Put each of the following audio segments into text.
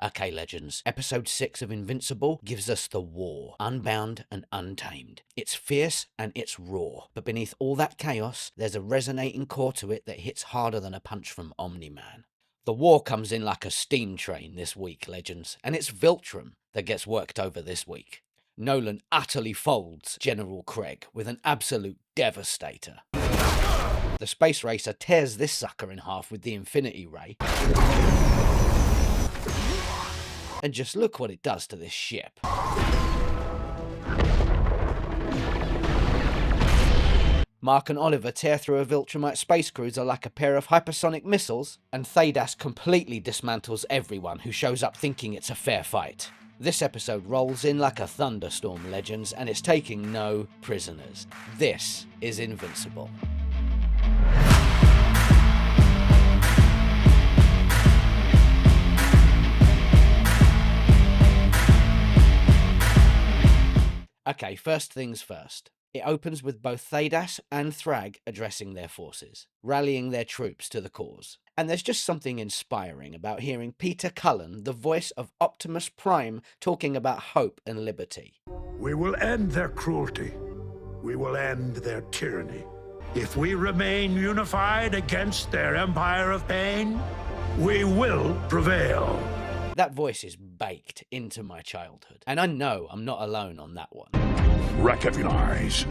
Okay, legends, episode 6 of Invincible gives us the war, unbound and untamed. It's fierce and it's raw, but beneath all that chaos, there's a resonating core to it that hits harder than a punch from Omni-Man. The war comes in like a steam train this week, legends, and it's Viltrum that gets worked over this week. Nolan utterly folds General Kregg with an absolute devastator. The space racer tears this sucker in half with the Infinity Ray. And just look what it does to this ship. Mark and Oliver tear through a Viltrumite space cruiser like a pair of hypersonic missiles, and Thedas completely dismantles everyone who shows up thinking it's a fair fight. This episode rolls in like a thunderstorm, legends, and it's taking no prisoners. This is Invincible. Okay, first things first. It opens with both Thedas and Thrag addressing their forces, rallying their troops to the cause. And there's just something inspiring about hearing Peter Cullen, the voice of Optimus Prime, talking about hope and liberty. We will end their cruelty. We will end their tyranny. If we remain unified against their empire of pain, we will prevail. That voice is baked into my childhood, and I know I'm not alone on that one. Recognize.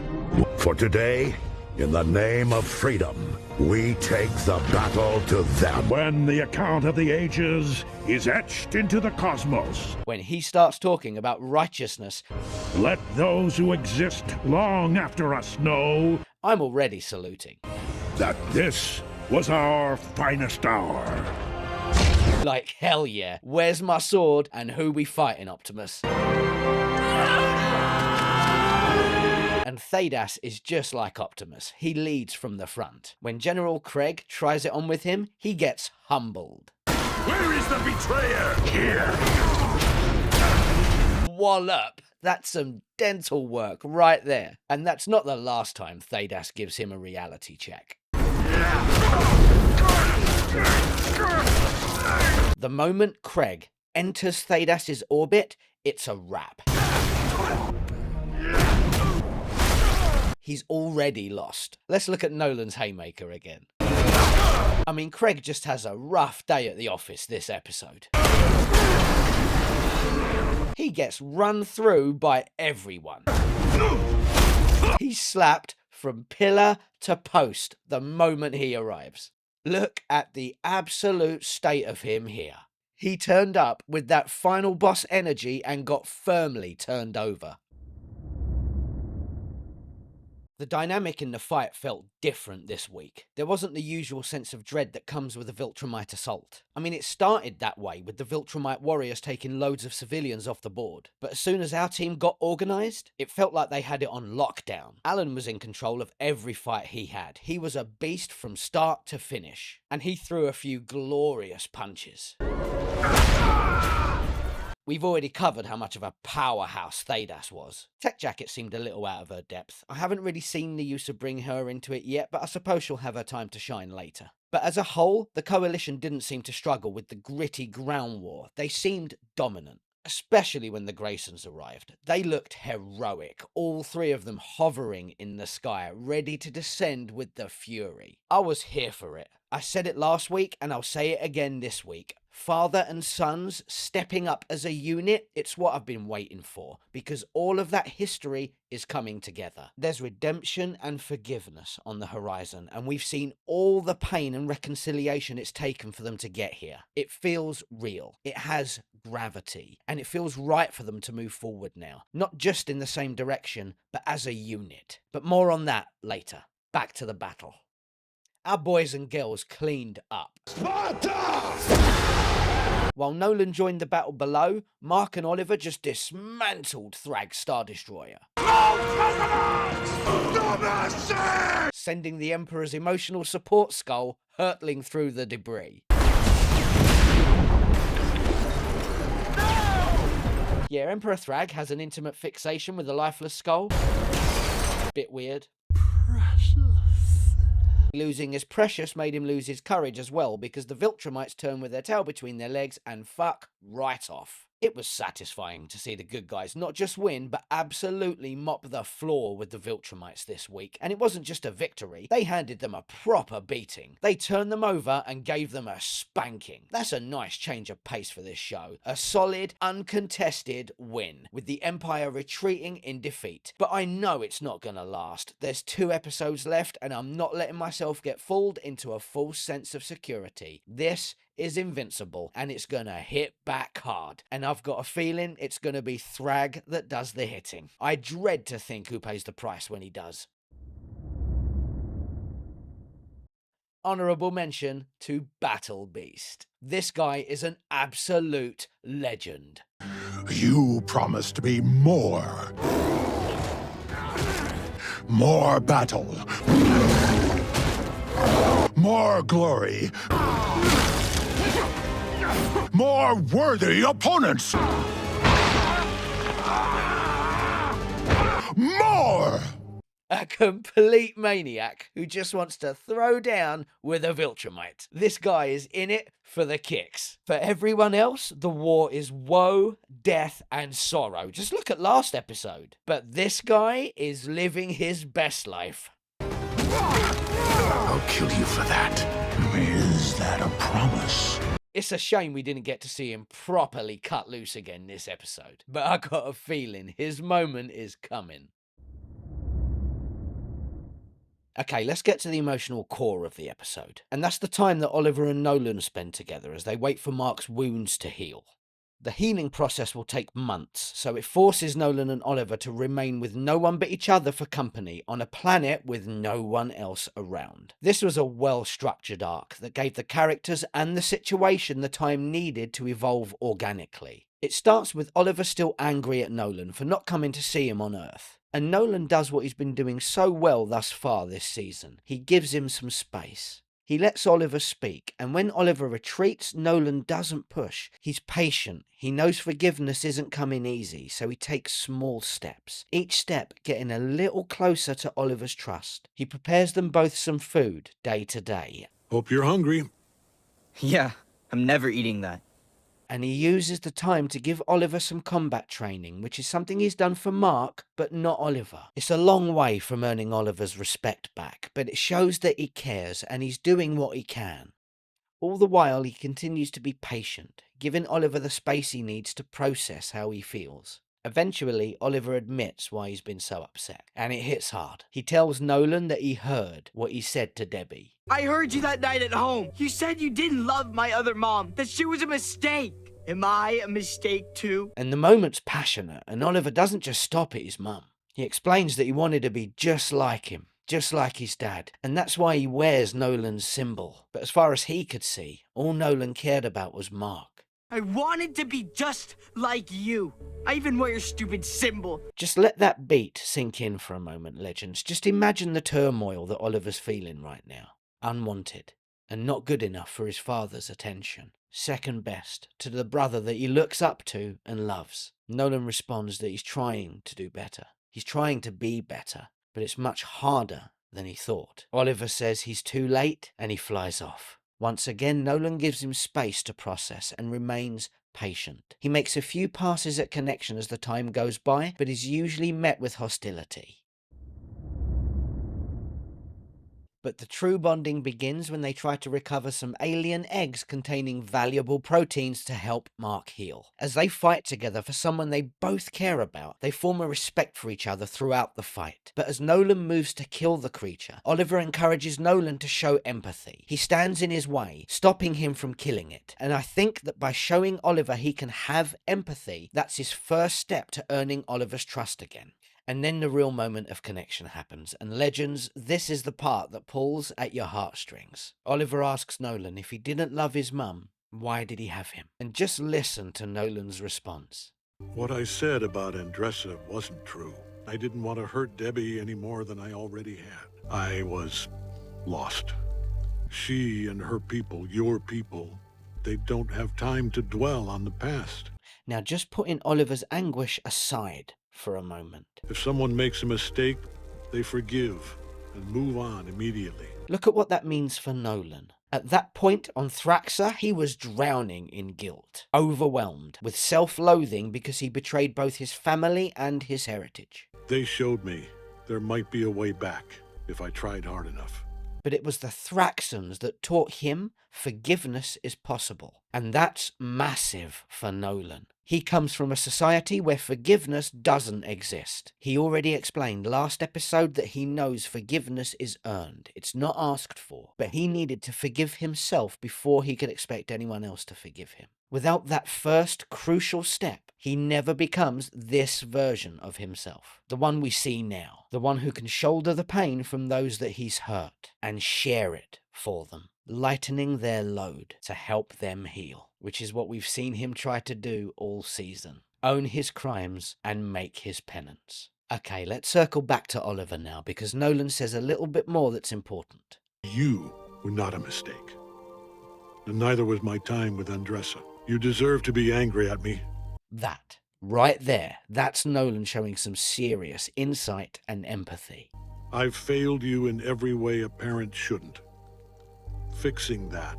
For today, in the name of freedom, we take the battle to them. When the account of the ages is etched into the cosmos. When he starts talking about righteousness, let those who exist long after us know I'm already saluting. That this was our finest hour. Like, hell yeah. Where's my sword and who we fighting, Optimus? And Thedas is just like Optimus. He leads from the front. When General Kregg tries it on with him, he gets humbled. Where is the betrayer? Here. Wallop. That's some dental work right there. And that's not the last time Thedas gives him a reality check. The moment Kregg enters Thedas' orbit, it's a wrap. He's already lost. Let's look at Nolan's haymaker again. I mean, Kregg just has a rough day at the office this episode. He gets run through by everyone. He's slapped from pillar to post the moment he arrives. Look at the absolute state of him here. He turned up with that final boss energy and got firmly turned over. The dynamic in the fight felt different this week. There wasn't the usual sense of dread that comes with a Viltrumite assault. I mean, it started that way with the Viltrumite warriors taking loads of civilians off the board. But as soon as our team got organised, it felt like they had it on lockdown. Alan was in control of every fight he had. He was a beast from start to finish. And he threw a few glorious punches. We've already covered how much of a powerhouse Thedas was. Tech Jacket seemed a little out of her depth. I haven't really seen the use of bringing her into it yet, but I suppose she'll have her time to shine later. But as a whole, the Coalition didn't seem to struggle with the gritty ground war. They seemed dominant, especially when the Graysons arrived. They looked heroic, all three of them hovering in the sky, ready to descend with the fury. I was here for it. I said it last week, and I'll say it again this week. Father and sons stepping up as a unit, it's what I've been waiting for, because all of that history is coming together. There's redemption and forgiveness on the horizon, and we've seen all the pain and reconciliation it's taken for them to get here. It feels real. It has gravity, and it feels right for them to move forward now. Not just in the same direction, but as a unit. But more on that later. Back to the battle. Our boys and girls cleaned up. Sparta! While Nolan joined the battle below, Mark and Oliver just dismantled Thrag's Star Destroyer. Sending the Emperor's emotional support skull hurtling through the debris. Yeah, Emperor Thrag has an intimate fixation with a lifeless skull. Bit weird. losing his precious made him lose his courage as well, because the Viltrumites turn with their tail between their legs and fuck right off. It was satisfying to see the good guys not just win, but absolutely mop the floor with the Viltrumites this week. And it wasn't just a victory, they handed them a proper beating. They turned them over and gave them a spanking. That's a nice change of pace for this show. A solid, uncontested win, with the Empire retreating in defeat. But I know it's not gonna last. There's 2 episodes left, and I'm not letting myself get fooled into a false sense of security. This is Invincible, and it's gonna hit back hard. And I've got a feeling it's gonna be Thrag that does the hitting. I dread to think who pays the price when he does. Honourable mention to Battle Beast. This guy is an absolute legend. You promised me more. More battle. More glory. More worthy opponents! More! A complete maniac who just wants to throw down with a Viltrumite. This guy is in it for the kicks. For everyone else, the war is woe, death, and sorrow. Just look at last episode. But this guy is living his best life. I'll kill you for that. Is that a promise? It's a shame we didn't get to see him properly cut loose again this episode. But I got a feeling his moment is coming. Okay, let's get to the emotional core of the episode. And that's the time that Oliver and Nolan spend together as they wait for Mark's wounds to heal. The healing process will take months, so it forces Nolan and Oliver to remain with no one but each other for company on a planet with no one else around. This was a well-structured arc that gave the characters and the situation the time needed to evolve organically. It starts with Oliver still angry at Nolan for not coming to see him on Earth. And Nolan does what he's been doing so well thus far this season. He gives him some space. He lets Oliver speak, and when Oliver retreats, Nolan doesn't push. He's patient. He knows forgiveness isn't coming easy, so he takes small steps. Each step getting a little closer to Oliver's trust. He prepares them both some food, day to day. Hope you're hungry. Yeah, I'm never eating that. And he uses the time to give Oliver some combat training, which is something he's done for Mark, but not Oliver. It's a long way from earning Oliver's respect back, but it shows that he cares and he's doing what he can. All the while, he continues to be patient, giving Oliver the space he needs to process how he feels. Eventually, Oliver admits why he's been so upset, and it hits hard. He tells Nolan that he heard what he said to Debbie. I heard you that night at home. You said you didn't love my other mom, that she was a mistake. Am I a mistake too? And the moment's passionate, and Oliver doesn't just stop at his mum. He explains that he wanted to be just like him, just like his dad, and that's why he wears Nolan's symbol. But as far as he could see, all Nolan cared about was Mark. I wanted to be just like you. I even wear your stupid symbol. Just let that beat sink in for a moment, legends. Just imagine the turmoil that Oliver's feeling right now. Unwanted, and not good enough for his father's attention. Second best to the brother that he looks up to and loves. Nolan responds that he's trying to do better. He's trying to be better, but it's much harder than he thought. Oliver says he's too late, and he flies off. Once again, Nolan gives him space to process and remains patient. He makes a few passes at connection as the time goes by, but is usually met with hostility. But the true bonding begins when they try to recover some alien eggs containing valuable proteins to help Mark heal. As they fight together for someone they both care about, they form a respect for each other throughout the fight. But as Nolan moves to kill the creature, Oliver encourages Nolan to show empathy. He stands in his way, stopping him from killing it. And I think that by showing Oliver he can have empathy, that's his first step to earning Oliver's trust again. And then the real moment of connection happens, and legends, this is the part that pulls at your heartstrings. Oliver asks Nolan if he didn't love his mum, why did he have him? And just listen to Nolan's response. What I said about Andressa wasn't true. I didn't want to hurt Debbie any more than I already had. I was lost. She and her people, your people, they don't have time to dwell on the past. Now just putting Oliver's anguish aside for a moment. If someone makes a mistake, they forgive and move on immediately. Look at what that means for Nolan. At that point on Thraxa, he was drowning in guilt, overwhelmed with self-loathing because he betrayed both his family and his heritage. They showed me there might be a way back if I tried hard enough. But it was the Thraxans that taught him forgiveness is possible. And that's massive for Nolan. He comes from a society where forgiveness doesn't exist. He already explained last episode that he knows forgiveness is earned. It's not asked for. But he needed to forgive himself before he could expect anyone else to forgive him. Without that first crucial step, he never becomes this version of himself. The one we see now. The one who can shoulder the pain from those that he's hurt and share it for them, lightening their load to help them heal, which is what we've seen him try to do all season. Own his crimes and make his penance. Okay, let's circle back to Oliver now, because Nolan says a little bit more that's important. You were not a mistake. And neither was my time with Andressa. You deserve to be angry at me. That, right there, that's Nolan showing some serious insight and empathy. I've failed you in every way a parent shouldn't. Fixing that,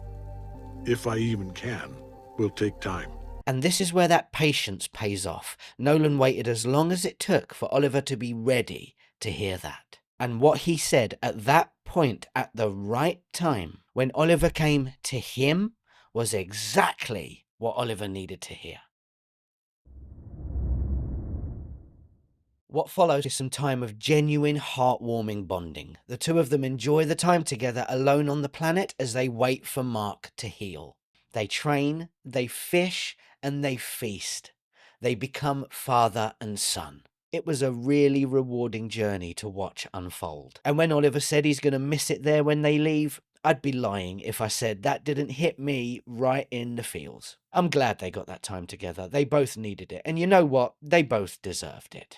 if I even can, will take time. And this is where that patience pays off. Nolan waited as long as it took for Oliver to be ready to hear that. And what he said at that point at the right time, when Oliver came to him, was exactly what Oliver needed to hear. What follows is some time of genuine, heartwarming bonding. The two of them enjoy the time together alone on the planet as they wait for Mark to heal. They train, they fish, and they feast. They become father and son. It was a really rewarding journey to watch unfold. And when Oliver said he's going to miss it there when they leave, I'd be lying if I said that didn't hit me right in the feels. I'm glad they got that time together. They both needed it. And you know what? They both deserved it.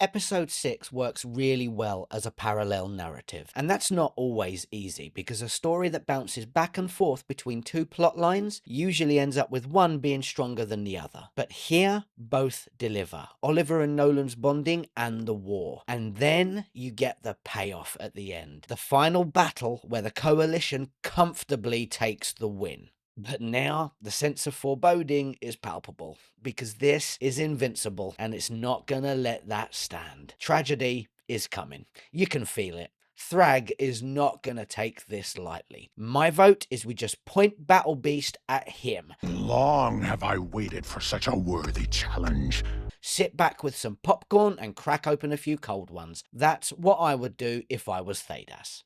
Episode 6 works really well as a parallel narrative, and that's not always easy because a story that bounces back and forth between two plot lines usually ends up with one being stronger than the other. But here, both deliver. Oliver and Nolan's bonding and the war. And then you get the payoff at the end. The final battle where the coalition comfortably takes the win. But now, the sense of foreboding is palpable, because this is Invincible, and it's not gonna let that stand. Tragedy is coming. You can feel it. Thragg is not gonna take this lightly. My vote is we just point Battle Beast at him. Long have I waited for such a worthy challenge. Sit back with some popcorn and crack open a few cold ones. That's what I would do if I was Thedas.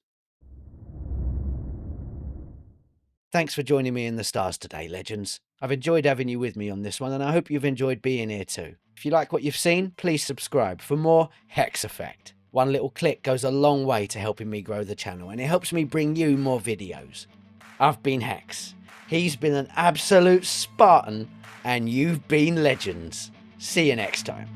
Thanks for joining me in the stars today, legends. I've enjoyed having you with me on this one, and I hope you've enjoyed being here too. If you like what you've seen, please subscribe for more Hex Effect. One little click goes a long way to helping me grow the channel, and it helps me bring you more videos. I've been Hex. He's been an absolute Spartan, and you've been legends. See you next time.